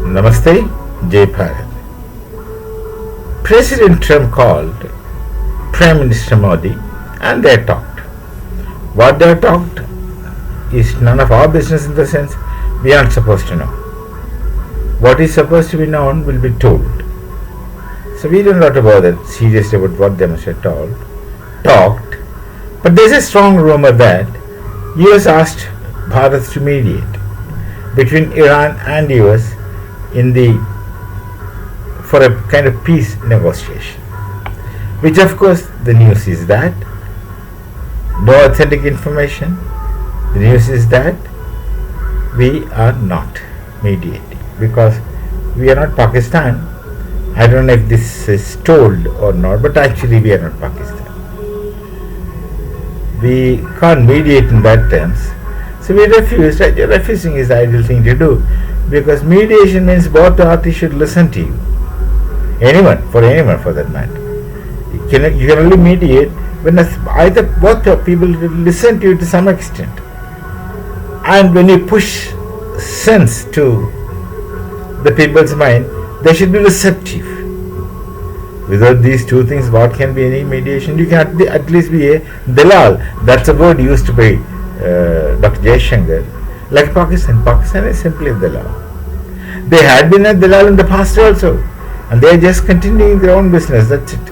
Namaste, Jai Bharat. President Trump called Prime Minister Modi and they talked. What they talked is none of our business in the sense we aren't supposed to know. What is supposed to be known will be told. So we don't have to bother seriously about what they must have talked. But there's a strong rumor that US asked Bharat to mediate between Iran and US for a kind of peace negotiation. Which of course the news is that no authentic information. The news is that we are not mediating because we are not Pakistan. I don't know if this is told or not, but actually we are not Pakistan. We can't mediate in that terms. So we refused. Refusing is the ideal thing to do because mediation means both parties should listen to you. Anyone for that matter. You can only mediate when both people listen to you to some extent. And when you push sense to the people's mind, they should be receptive. Without these two things, what can be any mediation? You can at least be a dalal. That's a word used by Dr. Jaishankar. Like Pakistan. Pakistan is simply a dalal. They had been a dalal in the past also. And they are just continuing their own business. That's it.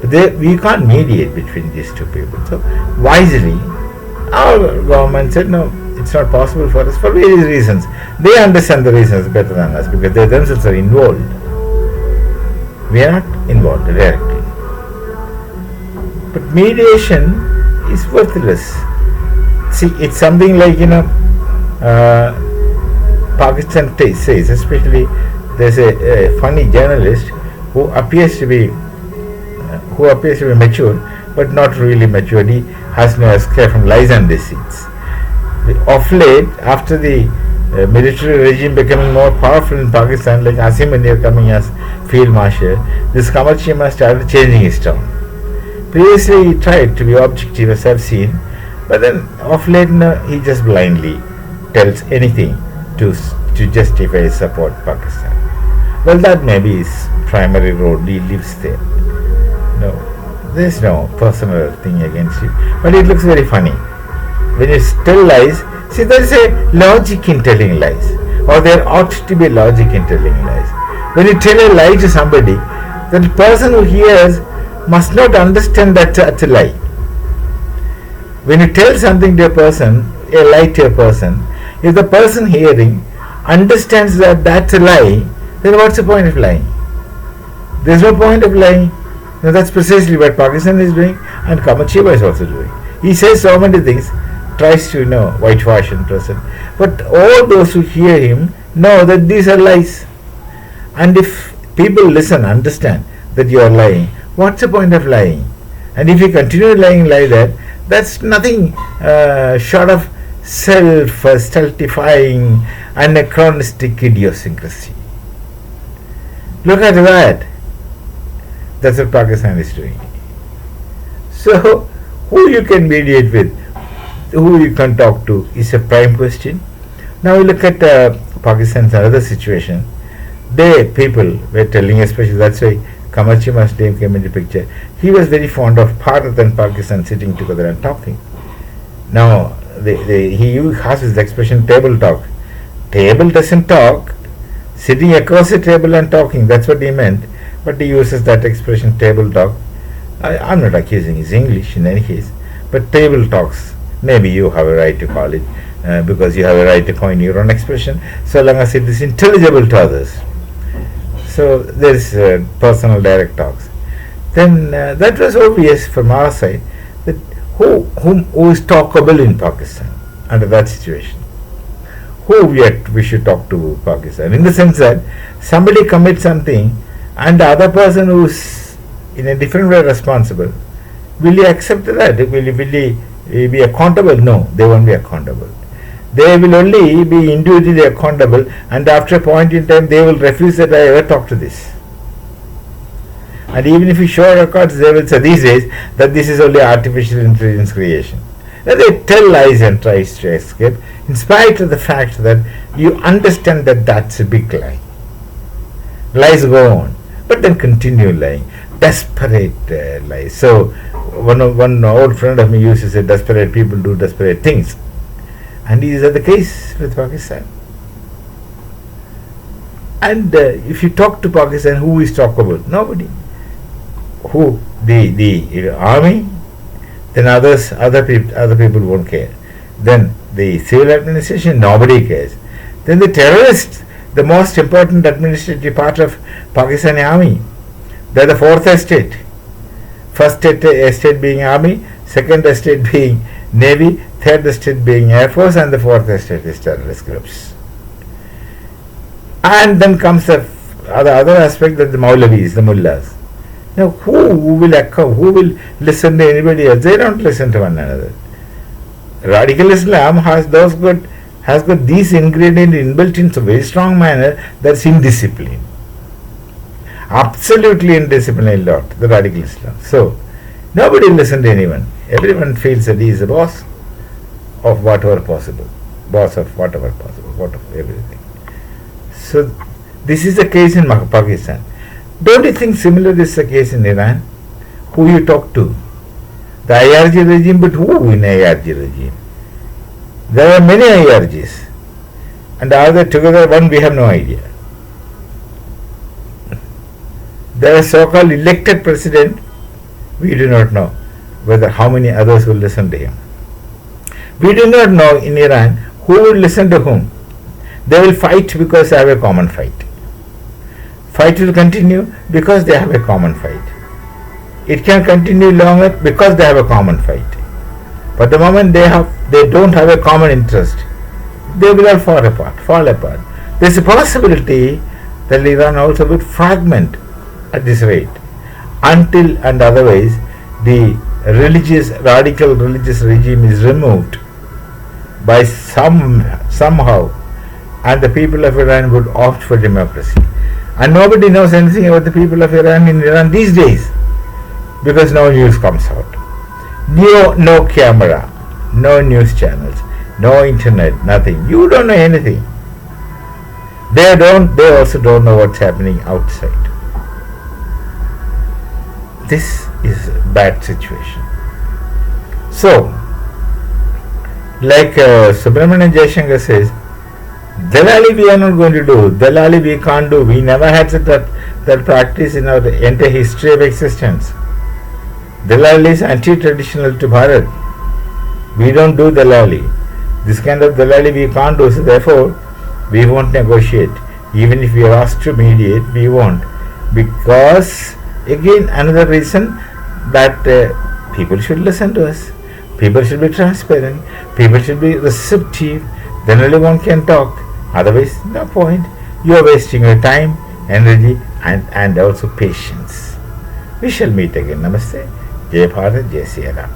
But we can't mediate between these two people. So wisely, our government said, no, it's not possible for us for various reasons. They understand the reasons better than us because they themselves are involved. We are not involved directly. But mediation is worthless. See, it's something like, Pakistan says, especially there's a funny journalist who appears to be mature, but not really mature. He has no escape from lies and deceits. Of late, after the military regime becoming more powerful in Pakistan, like Asim Munir coming as field marshal, this Qamar Chima started changing his tone. Previously, he tried to be objective, as I've seen, but then of late, he just blindly tells anything to justify his support Pakistan. Well, that may be his primary road. He lives there. No, there's no personal thing against you, but it looks very funny. When you tell lies, see, there is a logic in telling lies, or there ought to be logic in telling lies. When you tell a lie to somebody, the person who hears must not understand that it's a lie. When you tell something to a person, a lie to a person, if the person hearing understands that that's a lie, then what's the point of lying? There's no point of lying. Now that's precisely what Pakistan is doing and Qamar Chima is also doing. He says so many things, tries to whitewash and present. But all those who hear him know that these are lies. And if people listen, understand that you are lying, what's the point of lying? And if you continue lying like that, that's nothing short of self-stultifying anachronistic idiosyncrasy. Look at that. That's what Pakistan is doing. So, who you can mediate with, who you can talk to is a prime question. Now we look at Pakistan's another situation. People were telling, especially that's why Qamar Chima's name came into picture. He was very fond of Bharat and Pakistan sitting together and talking. Now he has his expression table talk. Table doesn't talk. Sitting across a table and talking, that's what he meant. But he uses that expression table talk. I'm not accusing his English in any case, but table talks, maybe you have a right to call it because you have a right to coin your own expression so long as it is intelligible to others. So there is personal direct talks. Then that was obvious from our side that who is talkable in Pakistan under that situation. Who we should talk to Pakistan in the sense that somebody commits something and the other person who is in a different way responsible, will you accept that? Will he be accountable? No, they won't be accountable. They will only be individually accountable, and after a point in time they will refuse that I ever talk to this. And even if you show records, they will say these days that this is only artificial intelligence creation. And they tell lies and try to escape, in spite of the fact that you understand that that's a big lie. Lies go on, but then continue lying. Desperate lies. So, one old friend of me used to say, desperate people do desperate things. And is that the case with Pakistan? And if you talk to Pakistan, who is talk about? Nobody. Who? The army? Then other people won't care. Then the civil administration, nobody cares. Then the terrorists, the most important administrative part of Pakistani army. They are the fourth estate. First estate being army, second estate being navy, third estate being air force, and the fourth estate is terrorist groups. And then comes the other aspect, that the Maulavis, the mullahs. Now, who will echo? Who will listen to anybody else? They don't listen to one another. Radical Islam has got these ingredients inbuilt in a very strong manner. That's indiscipline. Absolutely indisciplined lot, the radical Islam. So, nobody listens to anyone. Everyone feels that he is the boss of whatever possible. Boss of whatever possible, whatever, everything. So, this is the case in Pakistan. Don't you think similar is the case in Iran? Who you talk to? The IRG regime, but who in IRG regime? There are many IRGs. And are they together one? We have no idea. There is so-called elected president. We do not know whether how many others will listen to him. We do not know in Iran who will listen to whom. They will fight because they have a common fight. Fight will continue because they have a common fight. It can continue longer because they have a common fight. But the moment they don't have a common interest, they will all fall apart. There is a possibility that Iran also will fragment at this rate, until and otherwise the radical religious regime is removed by somehow, and the people of Iran would opt for democracy. And nobody knows anything about the people of Iran in Iran these days, because no news comes out. No camera, no news channels, no internet, nothing. You don't know anything. They also don't know what's happening outside. This is a bad situation. So, like Subramanian Jaishankar says, Dalali we are not going to do, Dalali we can't do. We never had that practice in our entire history of existence. Dalali is anti-traditional to Bharat. We don't do Dalali. This kind of Dalali we can't do, so therefore we won't negotiate. Even if we are asked to mediate, we won't. Because, again, another reason that people should listen to us. People should be transparent. People should be receptive. Then only one can talk. Otherwise, no point. You are wasting your time, energy, and also patience. We shall meet again. Namaste. Jai Bharat, Jai Sri Ram.